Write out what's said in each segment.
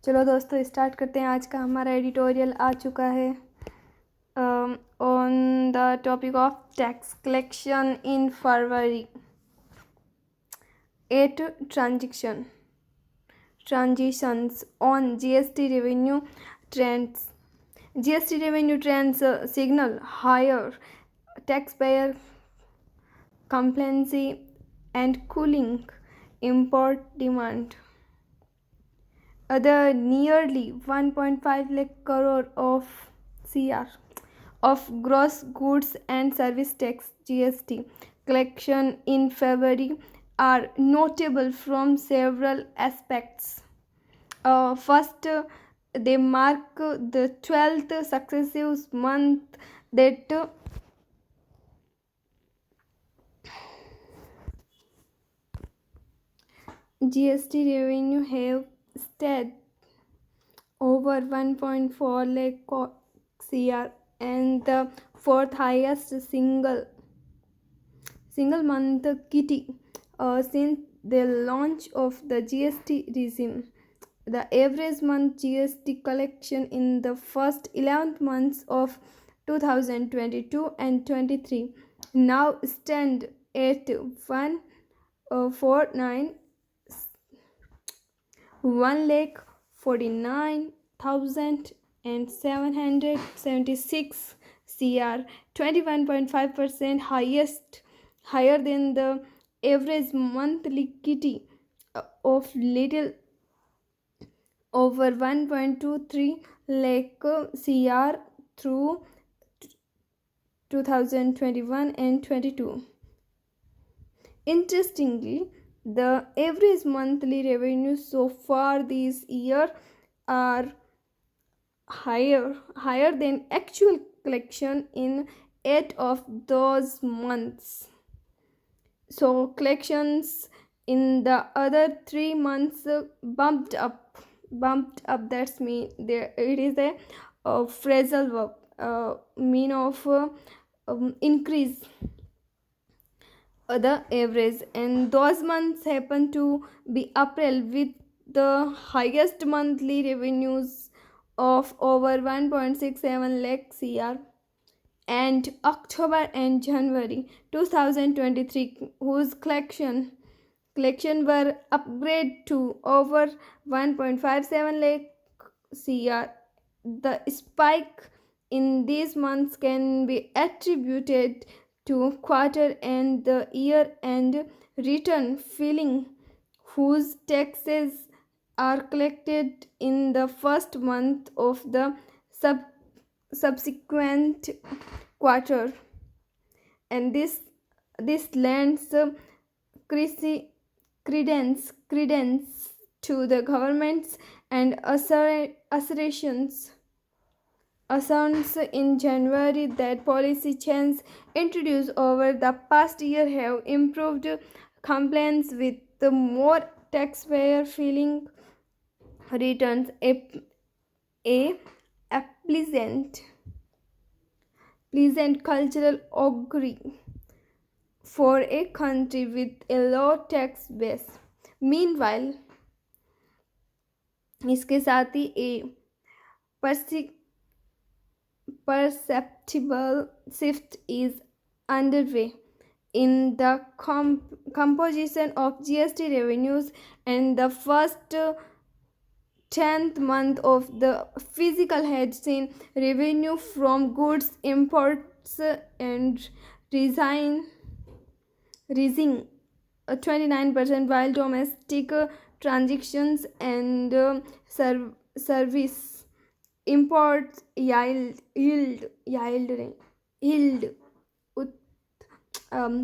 चलो दोस्तों स्टार्ट करते हैं। आज का हमारा एडिटोरियल आ चुका है on the topic of tax collection in February. 8 transitions on GST revenue trends. GST revenue trends signal higher taxpayer complacency and cooling import demand. The nearly 1.5 lakh crore of CR of gross goods and service tax GST collection in February are notable from several aspects. First, they mark the 12th successive month that GST revenue have stayed over 1.4 lakh CR and the fourth highest single month kitty since the launch of the GST regime. The average month GST collection in the first 11 months of 2022 and 23 now stand at 1,49,776 CR, 21.5% higher than the average monthly kitty of little over 1.23 lakh CR through 2021 and 22. Interestingly, the average monthly revenue so far this year are higher than actual collection in 8 of those months. So collections in the other 3 months bumped up. That's mean there it is a phrasal verb mean of increase the average, and those months happen to be April with the highest monthly revenues of over 1.67 lakh CR, and October and January 2023 whose collection were upgraded to over 1.57 lakh CR. The spike in these months can be attributed to quarter and the year and return filing whose taxes are collected in the first month of the subsequent quarter, and this lends credence to the government's and assertions in January that policy changes introduced over the past year have improved compliance with the more taxpayer filing returns, a pleasant cultural augury for a country with a low tax base. Meanwhile, इसके साथ ही a perceptible shift is underway in the composition of GST revenues, and the first 10th month of the fiscal had seen revenue from goods imports and rising 29%, while domestic transactions and service imports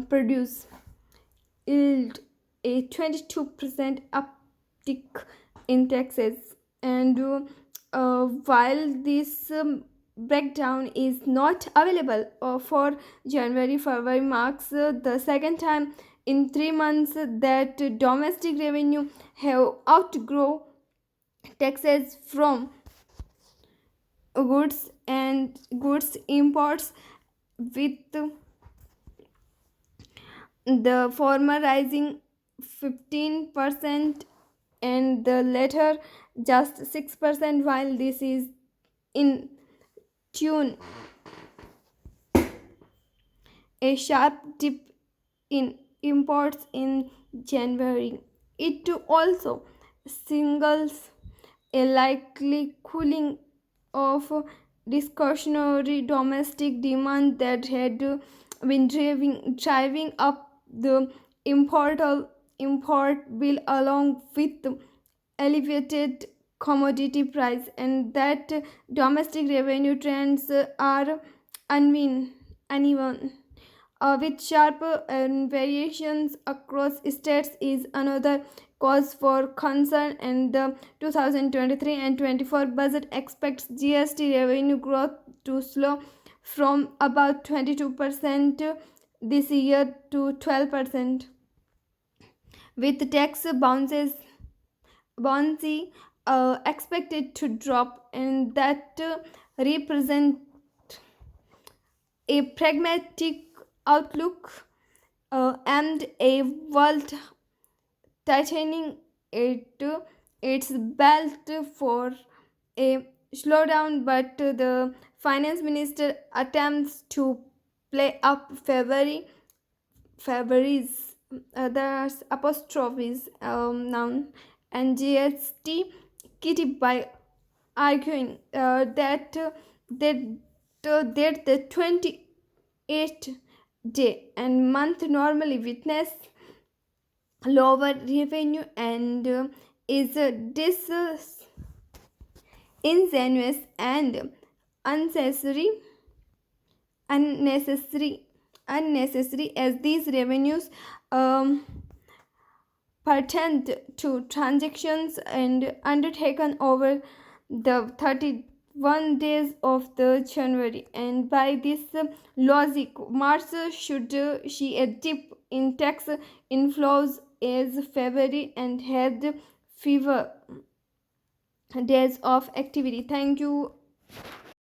produce yield a 22% uptick in taxes, and while this breakdown is not available for January, February marks the second time in 3 months that domestic revenue have outgrown taxes from goods imports, with the former rising 15% and the latter just 6%. While this is in tune a sharp dip in imports in January. It also signals a likely cooling of discretionary domestic demand that had been driving up the import import bill along with elevated commodity price, and that domestic revenue trends are uneven with sharp variations across states is another cause for concern, and the 2023 and 24 budget expects GST revenue growth to slow from about 22% this year to 12%, with tax bouncy expected to drop, and that represent a pragmatic outlook and a world tightening it its belt for a slowdown, but the finance minister attempts to play up February's there's apostrophes noun and GST kitty by arguing that the 28th day and month normally witness lower revenue and is disingenuous and unnecessary unnecessary unnecessary as these revenues um, pertained to transactions and undertaken over the 31 days of the January, and by this logic March should see a dip in tax inflows as February and had fewer days of activity. Thank you.